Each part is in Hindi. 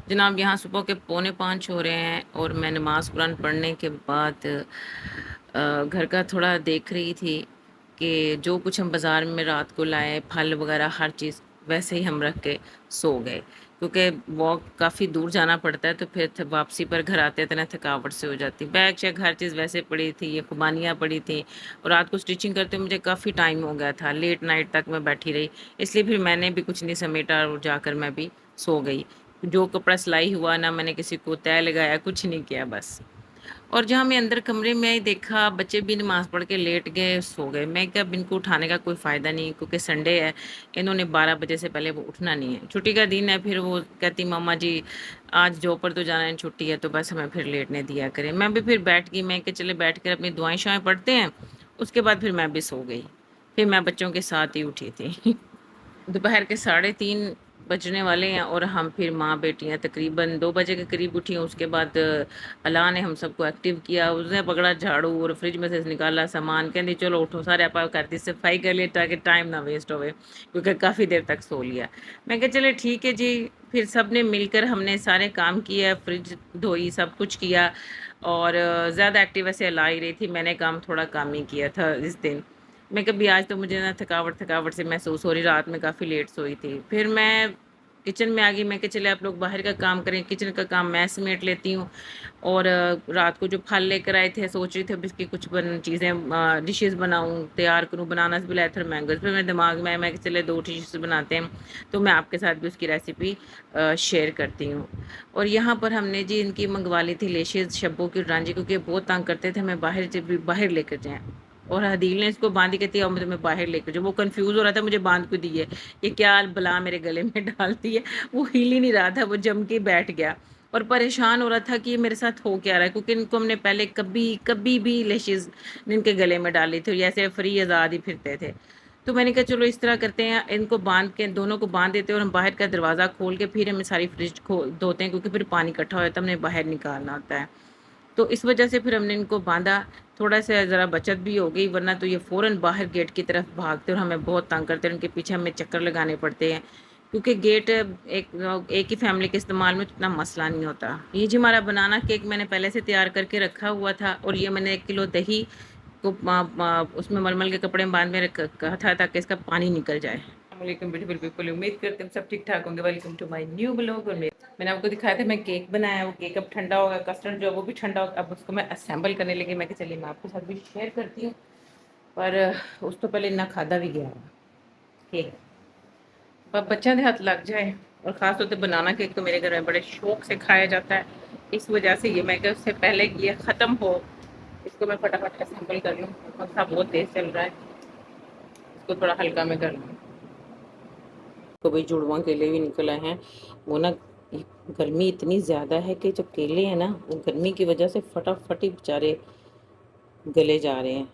जनाब यहाँ सुबह के 4:45 हो रहे हैं और मैं नमाज़ कुरान पढ़ने के बाद घर का थोड़ा देख रही थी कि जो कुछ हम बाज़ार में रात को लाए फल वगैरह हर चीज़ वैसे ही हम रख के सो गए, क्योंकि वॉक काफ़ी दूर जाना पड़ता है तो फिर वापसी पर घर आते थे ना थकावट से हो जाती। बैग चेक हर चीज़ वैसे पड़ी थी, ये खुबानियाँ पड़ी थी और रात को स्टिचिंग करते मुझे काफ़ी टाइम हो गया था, लेट नाइट तक मैं बैठी रही, इसलिए फिर मैंने भी कुछ नहीं समेटा और जाकर मैं भी सो गई। जो कपड़ा सिलाई हुआ ना मैंने किसी को तय लगाया, कुछ नहीं किया बस। और जहाँ मैं अंदर कमरे में आई देखा बच्चे भी नमाज़ पढ़ के लेट गए, सो गए। मैं क्या अब इनको उठाने का कोई फ़ायदा नहीं, क्योंकि संडे है, इन्होंने 12 बजे से पहले वो उठना नहीं है। छुट्टी का दिन है, फिर वो कहती मम्मा जी आज जॉब पर तो जाना है, छुट्टी है तो बस हमें फिर लेटने दिया करें। मैं भी फिर बैठ गई, मैं कि चले बैठ कर अपनी दुआएं-शुआएं पढ़ते हैं, उसके बाद फिर मैं भी सो गई। फिर मैं बच्चों के साथ ही उठी थी। दोपहर के 3:30 बजने वाले हैं और हम फिर माँ बेटियाँ तकरीबन 2 बजे के करीब उठी हैं। उसके बाद अल्लाह ने हम सबको एक्टिव किया, उसने पकड़ा झाड़ू और फ्रिज में से निकाला सामान, कहती चलो उठो सारे आपा घर दी सफाई कर लिए ताकि टाइम ना वेस्ट होवे, क्योंकि काफ़ी देर तक सो लिया। मैं कहा चले ठीक है जी, फिर सब ने मिलकर हमने सारे काम किया, फ्रिज धोई, सब कुछ किया और ज़्यादा एक्टिव ऐसे ला ही रही थी, मैंने काम थोड़ा कम ही किया था इस दिन। मैं कभी आज तो मुझे ना थकावट थकावट से महसूस हो रही, रात में काफ़ी लेट सोई थी। फिर मैं किचन में आ गई, मैं कि चले आप लोग बाहर का काम करें, किचन का काम मैं समेट लेती हूँ। और रात को जो फल लेकर आए थे सोच रही थी अब इसकी कुछ चीज़ें डिशेस बनाऊँ, तैयार करूँ। बनाना भी लाया था मैंगोज, फिर मेरे दिमाग में आया मैं कि चले 2 डिशेस बनाते हैं, तो मैं आपके साथ भी उसकी रेसिपी शेयर करती हूँ। और यहाँ पर हमने जी इनकी मंगवा ली थी लेशेज़ शब्बों की रांझी, क्योंकि ये बहुत तंग करते थे हमें बाहर, जब भी बाहर लेकर जाएँ। और हदील ने इसको बांधी, कहती है अब तुम्हें बाहर लेकर जाऊँ। वो कंफ्यूज हो रहा था मुझे बांध क्यों दी है, ये क्या बला मेरे गले में डालती है। वो हिल ही नहीं रहा था, वो जम के बैठ गया और परेशान हो रहा था कि ये मेरे साथ हो क्या रहा है, क्योंकि इनको हमने पहले कभी कभी भी लेशेस इनके गले में डाली थी और ऐसे फ्री आज़ाद ही फिरते थे। तो मैंने कहा चलो इस तरह करते हैं, इनको बांध के दोनों को बांध देते हैं और हम बाहर का दरवाज़ा खोल के फिर हमें सारी फ्रिज खोल धोते हैं, क्योंकि फिर पानी इकट्ठा हो जाता है, हमने बाहर निकालना होता है। तो इस वजह से फिर हमने इनको बांधा, थोड़ा सा ज़रा बचत भी हो गई, वरना तो ये फ़ौरन बाहर गेट की तरफ भागते और हमें बहुत तंग करते हैं, उनके पीछे हमें चक्कर लगाने पड़ते हैं, क्योंकि गेट एक ही फैमिली के इस्तेमाल में इतना मसला नहीं होता। ये जी हमारा बनाना केक मैंने पहले से तैयार करके रखा हुआ था और ये मैंने 1 किलो दही को उसमें मलमल के कपड़े में बांध में कहा था ताकि इसका पानी निकल जाए। वालेकुम ब्यूटीफुल पीपल, उम्मीद करते हैं सब ठीक ठाक होंगे। Welcome to my new blog. और मैंने आपको दिखाया था मैं केक बनाया, वो केक अब ठंडा होगा, कस्टर्ड जो है वो भी ठंडा होगा, अब उसको मैं असेंबल करने लगी। मैं कि चलिए मैं आपके साथ भी शेयर करती हूँ, पर उस तो पहले इन्ना खादा भी गया केक, पर बच्चों के हाथ लग जाए। और ख़ास तौर पर बनाना केक तो मेरे घर में बड़े शौक से खाया जाता है, इस वजह से ये मैं कि उससे पहले कि ये ख़त्म हो इसको मैं फटाफट असेंबल कर लूँ। पंखा बहुत तेज़ चल रहा है, इसको थोड़ा हल्का में कर लूँ। तो भाई जुड़वा केले भी निकल आए हैं। वो ना गर्मी इतनी ज़्यादा है कि जो केले हैं ना वो गर्मी की वजह से फटाफट ही बेचारे गले जा रहे हैं।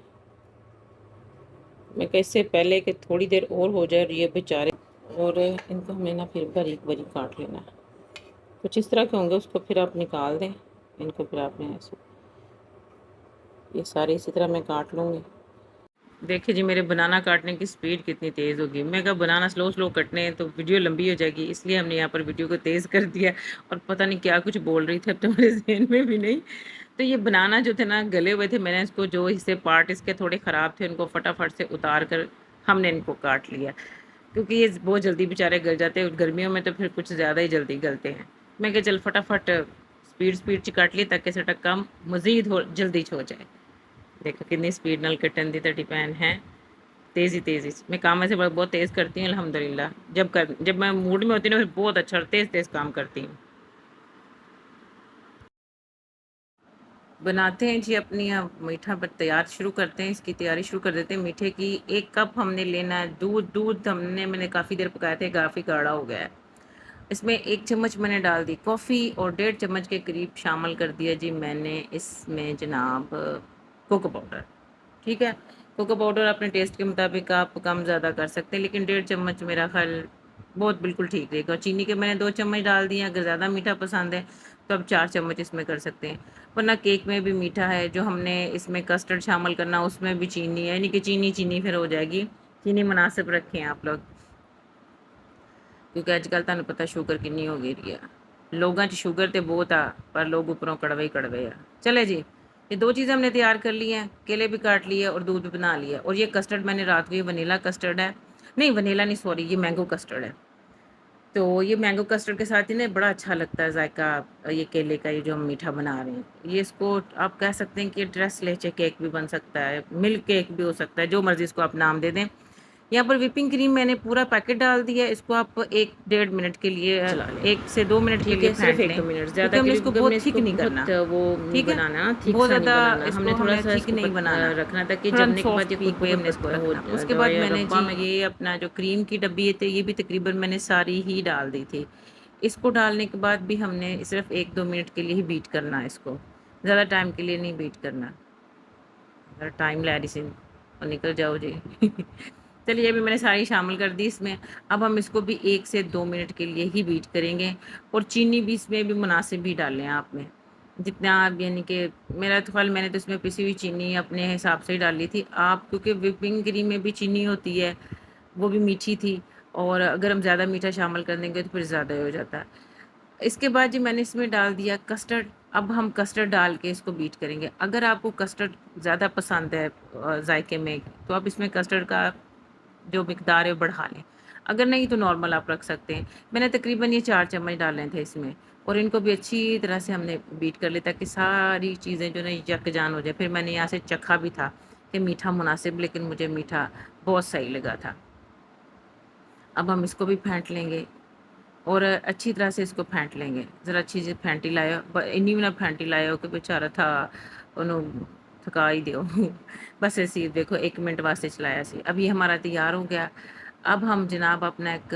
मैं कहा इससे पहले कि थोड़ी देर और हो जाए और ये बेचारे, और इनको हमें ना फिर बारीक बारीक काट लेना है। कुछ इस तरह के होंगे, उसको फिर आप निकाल दें, इनको फिर आपने ऐसे ये सारे इसी तरह मैं काट लूँगी। देखिए जी मेरे बनाना काटने की स्पीड कितनी तेज़ होगी। मैं कहा बनाना स्लो स्लो कटने हैं तो वीडियो लंबी हो जाएगी, इसलिए हमने यहाँ पर वीडियो को तेज़ कर दिया। और पता नहीं क्या कुछ बोल रही थी, अब तो मेरे ज़हन में भी नहीं। तो ये बनाना जो थे ना गले हुए थे, मैंने इसको जो हिस्से पार्ट इसके थोड़े ख़राब थे उनको फटाफट से उतार कर हमने इनको काट लिया, क्योंकि ये बहुत जल्दी बेचारे गल जाते हैं। गर्मियों में तो फिर कुछ ज़्यादा ही जल्दी गलते हैं। मैं कहा चल फटाफट स्पीड स्पीड च काट ली ताकि साडा काम मज़ीद हो जल्दी च हो जाए। देखो कितनी स्पीड नाल कटन दी तुहाडी भैन है, तेज़ी मैं काम वैसे बहुत तेज़ करती हूँ अल्हम्दुलिल्लाह। जब मैं मूड में होती हूँ ना फिर बहुत अच्छा और तेज़ काम करती हूँ। बनाते हैं जी अपनी मीठा तैयार शुरू करते हैं, इसकी तैयारी शुरू कर देते हैं। मीठे की 1 कप हमने लेना है दूध। दूध मैंने काफ़ी देर पकाया था, काफ़ी गाढ़ा हो गया है। इसमें 1 चम्मच मैंने डाल दी कॉफ़ी और 1.5 चम्मच के करीब शामिल कर दिया जी मैंने इसमें जनाब कोको पाउडर। ठीक है, कोको पाउडर अपने टेस्ट के मुताबिक आप कम ज़्यादा कर सकते हैं, लेकिन 1.5 चम्मच मेरा ख़्याल बहुत बिल्कुल ठीक रहेगा। और चीनी के मैंने 2 चम्मच डाल दिए, अगर ज़्यादा मीठा पसंद है तो आप 4 चम्मच इसमें कर सकते हैं। वरना केक में भी मीठा है, जो हमने इसमें कस्टर्ड शामिल करना उसमें भी चीनी है, यानी कि चीनी फिर हो जाएगी। चीनी मुनासिब रखें आप लोग, क्योंकि आजकल तुहानू पता शुगर कितनी हो गई है। लोगों च शुगर तो बहुत आ, पर लोग ऊपरों कड़वे ही कड़वे आ। चले जी, ये दो चीज़ें हमने तैयार कर ली हैं, केले भी काट लिए और दूध भी बना लिया। और ये कस्टर्ड मैंने रात को, ये वनीला कस्टर्ड है, नहीं वनीला नहीं, सॉरी, ये मैंगो कस्टर्ड है। तो ये मैंगो कस्टर्ड के साथ ही ना बड़ा अच्छा लगता है जायका, ये केले का, ये जो हम मीठा बना रहे हैं, ये इसको आप कह सकते हैं कि ड्रेस लेचे केक भी बन सकता है, मिल्क केक भी हो सकता है, जो मर्जी इसको आप नाम दे दें। यहाँ पर व्हिपिंग क्रीम मैंने पूरा पैकेट डाल दिया है। इसको आप 1-1.5 मिनट के लिए चला लें, 1 से 2 मिनट के ठीक लिए है, सिर्फ फेंट एक लें, दो मिनट क्योंकि ज़्यादा के हमने लिए, इसको क्योंकि हमने बहुत थिक इसको नहीं बहुत करना। वो नहीं ठीक है, बनाना ना, ठीक बहुत सा नहीं ज़्यादा बनाना, हमने इसको थोड़ा हमने सा थिक इसको नहीं बनाना, रखना था कि थोड़ा जमने के बाद सॉफ्ट ये खुद पीक ब वे खुद हमने इसको हो रखना। उसके बाद जाए मैंने डब्बा जी में। ये अपना जो क्रीम की डब्बी है, तो ये भी तकरीबन मैंने सारी ही डाल दी थी। इसको डालने के बाद भी हमने सिर्फ 1-2 मिनट के लिए ही बीट करना है इसको, ज़्यादा टाइम के लिए नहीं बीट करना। अगर टाइम ला रही सी और निकल जाओ जी। चलिए, अभी मैंने सारी शामिल कर दी इसमें। अब हम इसको भी 1 से 2 मिनट के लिए ही बीट करेंगे। और चीनी भी इसमें भी मुनासिब ही डालें आप में, जितना आप, यानी कि मेरा तो ख्याल, मैंने तो इसमें पिसी हुई चीनी अपने हिसाब से ही डाली थी। आप, क्योंकि व्हिपिंग क्रीम में भी चीनी होती है, वो भी मीठी थी, और अगर हम ज़्यादा मीठा शामिल कर देंगे तो फिर ज़्यादा हो जाता है। इसके बाद जी मैंने इसमें डाल दिया कस्टर्ड। अब हम कस्टर्ड डाल के इसको बीट करेंगे। अगर आपको कस्टर्ड ज़्यादा पसंद है जायके में, तो आप इसमें कस्टर्ड का जो मिकदार है वो बढ़ा लें। अगर नहीं तो नॉर्मल आप रख सकते हैं। मैंने तकरीबन ये 4 चम्मच डाले थे इसमें, और इनको भी अच्छी तरह से हमने बीट कर लिया ताकि सारी चीज़ें जो ना यकजान हो जाए। फिर मैंने यहाँ से चखा भी था कि मीठा मुनासिब, लेकिन मुझे मीठा बहुत सही लगा था। अब हम इसको भी फेंट लेंगे और अच्छी तरह से इसको फेंट लेंगे। ज़रा अच्छी से फेंटी लायो, इन्नी भी ना फेंटी लायो कि बेचारा था उन्होंने थका ही दियो। बस ऐसे ही देखो 1 मिनट वास्ते चलाया सी। अब ये हमारा तैयार हो गया। अब हम जनाब अपना एक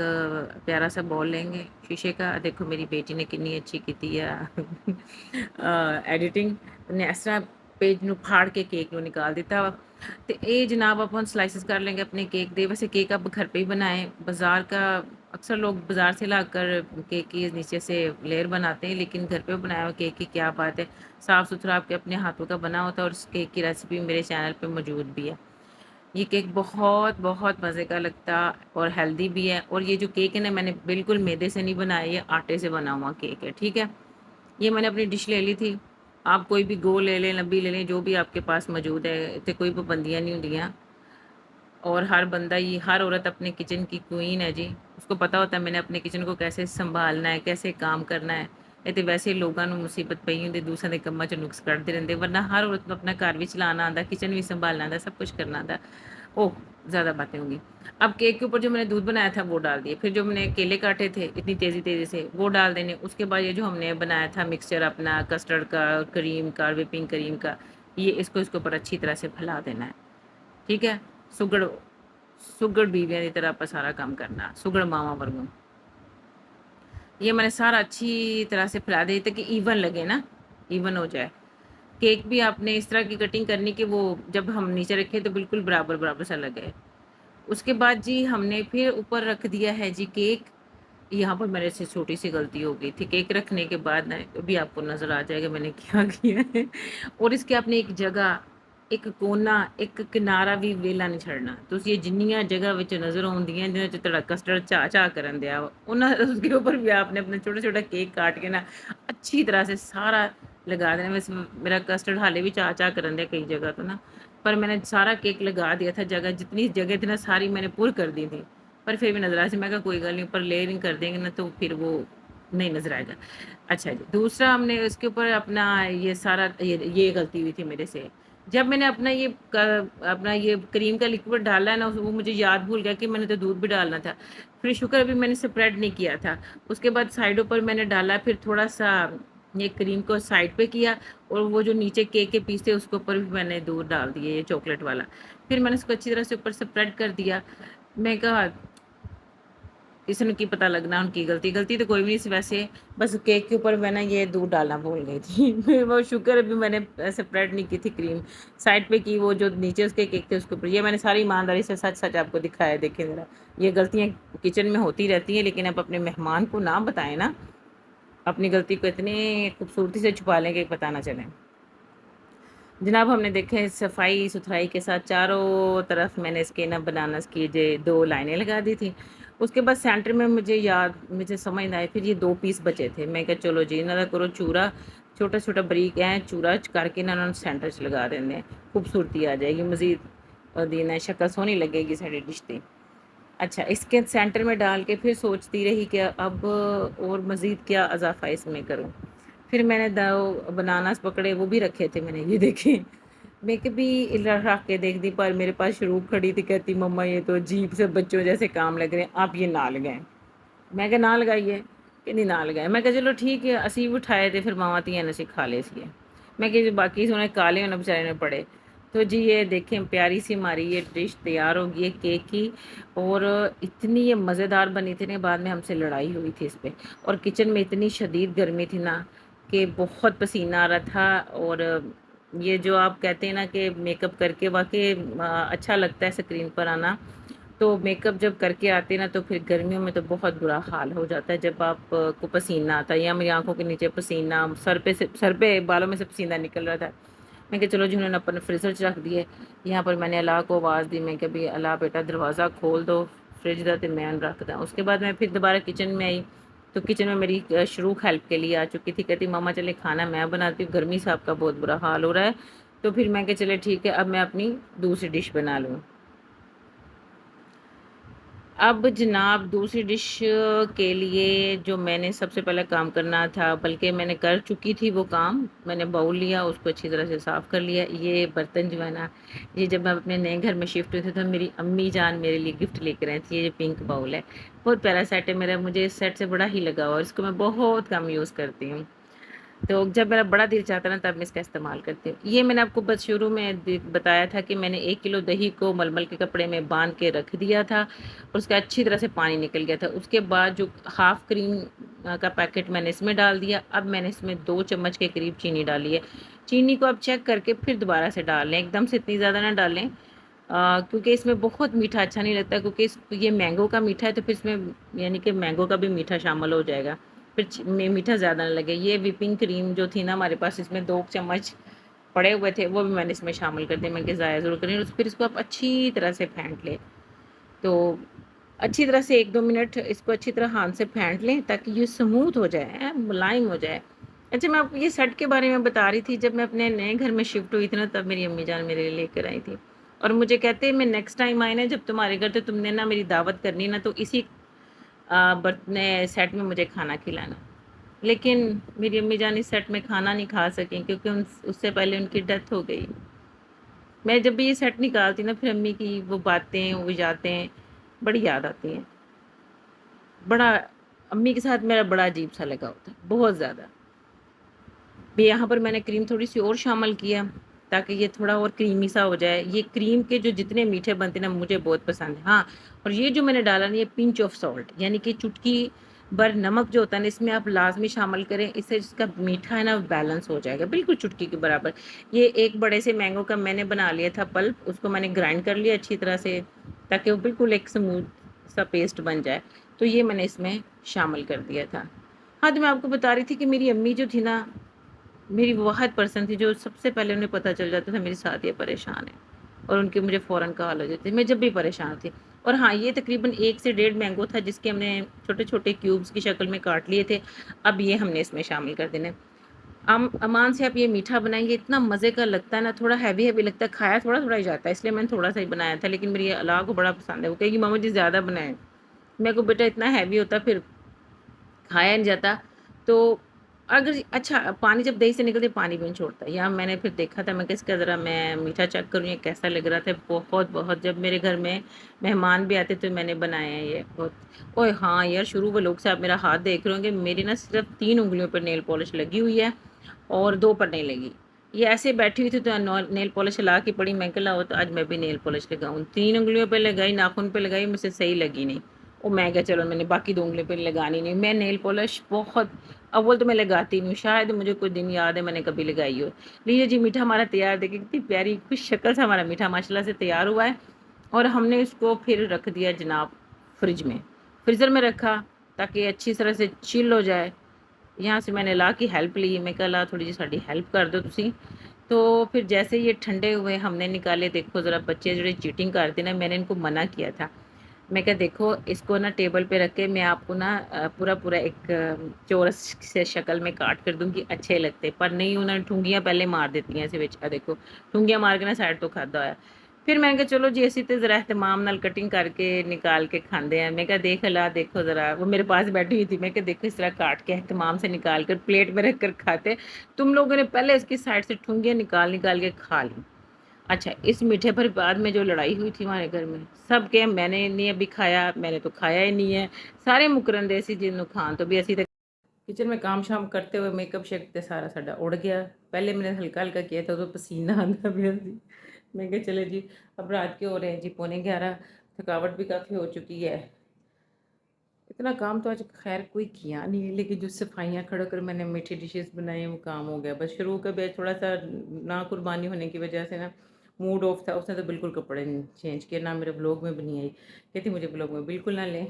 प्यारा सा बॉल लेंगे शीशे का। देखो मेरी बेटी ने कितनी अच्छी की है एडिटिंग ने, इस तरह पेज ਨੂੰ फाड़ के केक ਨੂੰ निकाल दिता वा। तो ये जनाब अपन स्लाइसेस कर लेंगे अपने केक दे। वैसे केक आप घर पे ही बनाएं, बाज़ार का अक्सर लोग बाज़ार से लाकर केक की नीचे से लेयर बनाते हैं, लेकिन घर पे बनाया हुआ केक की क्या बात है। साफ़ सुथरा आपके अपने हाथों का बना होता है, और इस केक की रेसिपी मेरे चैनल पे मौजूद भी है। ये केक बहुत बहुत मज़े का लगता और हेल्दी भी है। और ये जो केक है ना, मैंने बिल्कुल मैदे से नहीं बनाया, ये आटे से बना हुआ केक है। ठीक है, ये मैंने अपनी डिश ले ली थी। आप कोई भी गोल ले लें, लंबी ले लें, जो भी आपके पास मौजूद है, इतने कोई पाबंदियाँ नहीं होंदियाँ। और हर बंदा, ये हर औरत अपने किचन की क्वीन है जी। उसको पता होता है मैंने अपने किचन को कैसे संभालना है, कैसे काम करना है। नहीं तो वैसे लोगों को मुसीबत पई होंदी, दूसरों के कम्मां च नुक्स कढ़ते रहंदे। वरना हर औरत को अपना घर भी चलाना आंदा, किचन भी संभालना आंदा, सब कुछ करना आंदा। ओह! ज़्यादा बातें होंगी। अब केक के ऊपर जो मैंने दूध बनाया था वो डाल दिए, फिर जो मैंने केले काटे थे इतनी तेज़ी-तेज़ी से वो डाल देने। उसके बाद ये जो हमने बनाया था मिक्सचर अपना कस्टर्ड का, क्रीम का, व्हिपिंग क्रीम का, ये इसको इसके ऊपर अच्छी तरह से फैला देना है। ठीक है? सुगड़ सुगड़ बीवियां की तरह आप सारा काम करना, सुगड़ मावा वर्गों। ये मैंने सारा अच्छी तरह से फैला दिया ताकि इवन लगे ना, इवन हो जाए। केक भी आपने इस तरह की कटिंग करनी कि वो जब हम नीचे रखें तो बिल्कुल बराबर बराबर सा लगे। उसके बाद जी हमने फिर ऊपर रख दिया है जी केक। यहाँ पर मेरे से छोटी सी गलती हो गई थी, केक रखने के बाद ना अभी आपको नज़र आ जाएगा मैंने क्या किया है। और इसके आपने एक जगह, एक कोना, एक किनारा भी वेला नहीं छड़ना। ਤੁਸੀਂ ਇਹ ਜਿੰਨੀਆਂ जगह ਵਿੱਚ नज़र ਆਉਂਦੀਆਂ ਜਿਹਨਾਂ 'ਚ ਤੁਹਾਡਾ ਕਸਟਰਡ ਝਾ ਕਰਨ ਦਿਆ ਵਾ, ਉਹਨਾਂ उसके ऊपर भी आपने अपना छोटा छोटा केक काट के ना अच्छी तरह से सारा लगा देना। वैसे मेरा कस्टर्ड हाले भी चा करन दिया कई जगह तो ना, पर मैंने सारा केक लगा दिया था। जगह जितनी जगह थी ना सारी मैंने पूरी कर दी थी, पर फिर भी नज़र आ रहा मैं कहा कोई गल नहीं, ऊपर लेयरिंग कर देंगे ना तो फिर वो नहीं नज़र आएगा। अच्छा जी, दूसरा हमने उसके ऊपर अपना ये सारा ये गलती हुई थी मेरे से। जब मैंने अपना ये क्रीम का लिक्विड डाला है ना, वो मुझे याद भूल गया कि मैंने तो दूध भी डालना था। फिर शुक्र अभी मैंने स्प्रेड नहीं किया था। उसके बाद साइडों पर मैंने डाला, फिर थोड़ा-सा ये क्रीम को साइड पे किया, और वो जो नीचे केक के पीस थे उसके ऊपर भी मैंने दूध डाल दिए, ये चॉकलेट वाला। फिर मैंने उसको अच्छी तरह से ऊपर स्प्रेड कर दिया। मैं कहा किसी ने की पता लगना उनकी गलती तो कोई भी नहीं सी वैसे, बस केक के ऊपर मैं ना ये दूध डालना भूल गई थी। फिर वो शुक्र अभी मैंने स्प्रेड नहीं की थी क्रीम, साइड पे की, वो जो नीचे उसके केक थे उसके ऊपर। ये मैंने सारी ईमानदारी से सच सच आपको दिखाया। देखिए ज़रा, ये गलतियाँ किचन में होती रहती हैं, लेकिन आप अपने मेहमान को ना बताएं ना, अपनी गलती को इतनी खूबसूरती से छुपा लें कि पता ना चले। जनाब हमने देखे सफाई सुथराई के साथ चारों तरफ मैंने इसके ना बनाना की जो 2 लाइनें लगा दी थी। उसके बाद सेंटर में मुझे समझ ना आए, फिर ये 2 पीस बचे थे। मैं कहा चलो जी इन्हां दा करो चूरा, छोटा-छोटा बरीक ऐ चूरा करके ना इन्हां नूं सेंटर च लगा दिंदे आं, खूबसूरती आ जाएगी मज़ीद दी ना शक्ल सोहनी लगेगी साडी डिश दी। अच्छा, इसके सेंटर में डाल के फिर सोचती रही कि अब और मज़ीद क्या इज़ाफ़ा इसमें करूँ। फिर मैंने 2 बनानास पकड़े, वो भी रखे थे मैंने, ये देखें। मैं कभी रख के देखती, पर मेरे पास शरूक खड़ी थी, कहती मम्मा ये तो अजीब से बच्चों जैसे काम लग रहे हैं, आप ये ना लगाएँ। मैं कहा ना लगाइए, कहती ना लगाए। मैं कहा चलो ठीक है, असीं भी उठाए थे, फिर मावां धियां ने असीं खा ले सीगे। मैं कहा जी बाकी उन्हें काले होने बेचारे ने पड़े। तो जी ये देखें प्यारी सी हमारी ये डिश तैयार हो गई है केक की, और इतनी ये मज़ेदार बनी थी ना, बाद में हमसे लड़ाई हुई थी इस पे, और किचन में इतनी शदीद गर्मी थी ना कि बहुत पसीना आ रहा था। और ये जो आप कहते हैं ना कि मेकअप करके वाक़ई अच्छा लगता है स्क्रीन पर आना, तो मेकअप जब करके आते हैं ना तो फिर गर्मियों में तो बहुत बुरा हाल हो जाता है, जब आप को पसीना आता है या मेरी आँखों के नीचे पसीना, सर पे बालों में से पसीना निकल रहा था। मैं कहा चलो जी उन्होंने अपन फ्रीज़र च रख दिए। यहाँ पर मैंने अल्लाह को आवाज़ दी, मैं कहा भी अल्लाह बेटा दरवाज़ा खोल दो फ्रिज दा, ते मैं रख दा। उसके बाद मैं फिर दोबारा किचन में आई, तो किचन में मेरी शरूक हेल्प के लिए आ चुकी थी, कहती मम्मा चले खाना मैं बनाती हूँ, गर्मी से आपका बहुत बुरा हाल हो रहा है। तो फिर मैं कहा चले ठीक है, अब मैं अपनी दूसरी डिश बना लूँ। अब जनाब दूसरी डिश के लिए जो मैंने सबसे पहले काम करना था, बल्कि मैंने कर चुकी थी वो काम, मैंने बाउल लिया, उसको अच्छी तरह से साफ़ कर लिया। ये बर्तन जो है ना, ये जब मैं अपने नए घर में शिफ्ट हुई थी तो मेरी अम्मी जान मेरे लिए गिफ्ट लेकर आई थी। ये पिंक बाउल है, बहुत प्यारा सेट है मेरा, मुझे इस सेट से बड़ा ही लगा, और इसको मैं बहुत कम यूज़ करती हूँ। तो जब मेरा बड़ा दिल चाहता है ना, तब मैं इसका इस्तेमाल करती हूँ। ये मैंने आपको बस शुरू में बताया था कि मैंने 1 किलो दही को मलमल के कपड़े में बांध के रख दिया था, और उसका अच्छी तरह से पानी निकल गया था। उसके बाद जो हाफ़ क्रीम का पैकेट मैंने इसमें डाल दिया। अब मैंने इसमें 2 चम्मच के करीब चीनी डाली है। चीनी को आप चेक करके फिर दोबारा से डाल लें, एकदम से इतनी ज़्यादा ना डालें, क्योंकि इसमें बहुत मीठा अच्छा नहीं लगता, क्योंकि ये मैंगो का मीठा है, तो फिर इसमें यानी कि मैंगो का भी मीठा शामिल हो जाएगा, फिर मीठा ज़्यादा ना लगे। ये व्हिपिंग क्रीम जो थी ना हमारे पास, इसमें 2 चम्मच पड़े हुए थे, वो भी मैंने इसमें शामिल कर दिए। मैंने कहा ज़ाया ज़रूर करें, और फिर इसको आप अच्छी तरह से फेंट लें। तो अच्छी तरह से 1-2 मिनट इसको अच्छी तरह हाथ से फेंट लें, ताकि ये स्मूथ हो जाए, मुलायम हो जाए। अच्छा, मैं आपको ये सेट के बारे में बता रही थी, जब मैं अपने नए घर में शिफ्ट हुई थी ना, तब मेरी अम्मी जान मेरे लिए लेकर आई थी, और मुझे कहते मैं नेक्स्ट टाइम आए ना जब तुम्हारे घर, तो तुमने ना मेरी दावत करनी ना, तो इसी बर्तन सेट में मुझे खाना खिलाना। लेकिन मेरी अम्मी जान इस सेट में खाना नहीं खा सकीं, क्योंकि उससे पहले उनकी डेथ हो गई। मैं जब भी ये सेट निकालती ना, फिर अम्मी की वो बातें, वो यादें बड़ी याद आती हैं। बड़ा अम्मी के साथ मेरा बड़ा अजीब सा लगाव था, बहुत ज़्यादा। भी यहाँ पर मैंने क्रीम थोड़ी-सी और शामिल किया, ताकि ये थोड़ा और क्रीमी सा हो जाए। ये क्रीम के जो जितने मीठे बनते हैं ना, मुझे बहुत पसंद है। हाँ, और ये जो मैंने डाला ना, ये पिंच ऑफ सॉल्ट, यानी कि चुटकी भर नमक जो होता है ना, इसमें आप लाज़मी शामिल करें, इससे इसका मीठा है ना बैलेंस हो जाएगा, बिल्कुल चुटकी के बराबर। ये एक बड़े से मैंगो का मैंने बना लिया था पल्प, उसको मैंने ग्राइंड कर लिया अच्छी तरह से, ताकि वो बिल्कुल एक स्मूथ सा पेस्ट बन जाए। तो ये मैंने इसमें शामिल कर दिया था। हाँ, तो मैं आपको बता रही थी कि मेरी अम्मी जो थी ना, मेरी वो वाहिद पर्सन थी जो सबसे पहले उन्हें पता चल जाता था मेरी साथ ये परेशान है, और उनकी मुझे फ़ौरन कॉल हो जाती मैं जब भी परेशान थी। और हाँ, ये तकरीबन 1 से डेढ़ मैंगो था, जिसके हमने छोटे-छोटे क्यूब्स की शक्ल में काट लिए थे। अब ये हमने इसमें शामिल कर देने। अमान से आप ये मीठा बनाएँगे, इतना मज़े का लगता है ना, थोड़ा हेवी-हेवी लगता है, खाया थोड़ा-थोड़ा ही जाता है, इसलिए मैंने थोड़ा-सा ही बनाया था, लेकिन मेरी अला को बड़ा पसंद है। वो कहेगी मामा जी ज़्यादा बनाएँ। मैं कहूँ बेटा इतना हेवी होता फिर खाया नहीं जाता। तो अगर अच्छा पानी जब दही से निकलती है, पानी भी नहीं छोड़ता। या मैंने फिर देखा था, मैं कहा इसका ज़रा मैं मीठा चेक करूँ ये कैसा लग रहा था। बहुत जब मेरे घर में मेहमान भी आते तो मैंने बनाया है ये बहुत। ओए हाँ यार, शुरू वो लोग से आप मेरा हाथ देख रहे होंगे, मेरी ना सिर्फ 3 उँगलियों पर नेल पॉलिश लगी हुई है, और 2 पर नहीं लगी। ये ऐसे बैठी हुई थी तो नेल पॉलिश ला के पड़ी, मैं कहा लाओ तो आज मैं भी नेल पॉलिश लगाऊँ। 3 उँगलियों पे लगाई, नाखून पे लगाई, मुझसे सही लगी नहीं। और मैं क्या, चलो मैंने बाकी 2 उँगलियों पे लगानी नहीं। मैं नेल पॉलिश बहुत अव्वल तो मैं लगाती नहीं हूँ, शायद मुझे कोई दिन याद है मैंने कभी लगाई हो। लीजिए जी मीठा हमारा तैयार, देखिए कितनी प्यारी खुश शक्ल से हमारा मीठा माशाल्लाह से तैयार हुआ है। और हमने इसको फिर रख दिया जनाब फ्रिज में, फ्रीज़र में रखा, ताकि अच्छी तरह से चिल हो जाए। यहाँ से मैंने ला की हेल्प ली, मैं कहा ला थोड़ी जी साडी हेल्प कर दो तुसी। तो फिर जैसे ये ठंडे हुए हमने निकाले, देखो ज़रा बच्चे जो चीटिंग करते ना, मैंने इनको मना किया था। मैं क्या देखो इसको ना टेबल पे रख के मैं आपको ना पूरा एक चौरस से शक्ल में काट कर दूंगी, अच्छे लगते पर नहीं, उन्होंने ठुंगियां पहले मार देती हैं ऐसे विच देखो, ठुंगियां मार के ना साइड तो खादा होया। फिर मैं कहा चलो जी असी तो जरा एहतमाम नाल कटिंग करके निकाल के खाते हैं। मैं कहा देख ला देखो जरा, वो मेरे पास बैठी हुई थी, मैं कहा देखो इस तरह काट के एहतमाम से निकाल कर प्लेट में रख कर खाते, तुम लोगों ने पहले इसकी साइड से ठुंगियां निकाल निकाल के खा ली। अच्छा, इस मीठे पर बाद में जो लड़ाई हुई थी हमारे घर में, सब के मैंने नहीं अभी खाया, मैंने तो खाया ही नहीं है। सारे मुकरन दे सी जिन्हों खान तो भी, असी तो किचन में काम शाम करते हुए मेकअप शेक ते सारा साडा उड़ गया। पहले मैंने हल्का हल्का किया था तो पसीना आंदा पिया सी। मैं कहा चले जी, अब रात के हो रहे हैं जी पौने 11, थकावट भी काफ़ी हो चुकी है। इतना काम तो आज खैर कोई किया नहीं है, लेकिन जो सफाइयाँ खड़ा कर मैंने मीठी डिशेस बनाई वो काम हो गया। बस शुरू का भी थोड़ा सा ना कुर्बानी होने की वजह से ना मूड ऑफ था, उसने तो बिल्कुल कपड़े नहीं चेंज किए, ना मेरे ब्लॉग में भी नहीं आई, कहती मुझे ब्लॉग में बिल्कुल ना लें।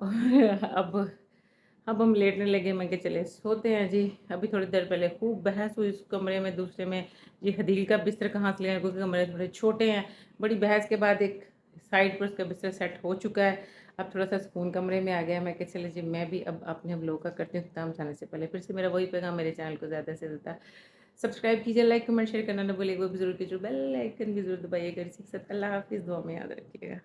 और अब हम लेटने लगे, मैं कि चले सोते हैं जी। अभी थोड़ी देर पहले खूब बहस हुई उस कमरे में दूसरे में, जी हदील का बिस्तर कहाँ से लेना, क्योंकि कमरे थोड़े छोटे हैं। बड़ी बहस के बाद एक साइड पर उसका बिस्तर सेट हो चुका है। अब थोड़ा सा सुकून कमरे में आ गया। मैं कि चले जी मैं भी अब अपने ब्लॉग का करती हूँ काम जाने से पहले। फिर से मेरा वही पैगाम, मेरे चैनल को ज़्यादा से ज़्यादा सब्सक्राइब कीजिए, लाइक कमेंट शेयर करना ना भूलिएगा, वो भी जरूर कीजिए, बेल आइकन भी जरूर दबाइएगा। इसी के साथ अल्लाह हाफिज़, दुआ में याद रखिएगा।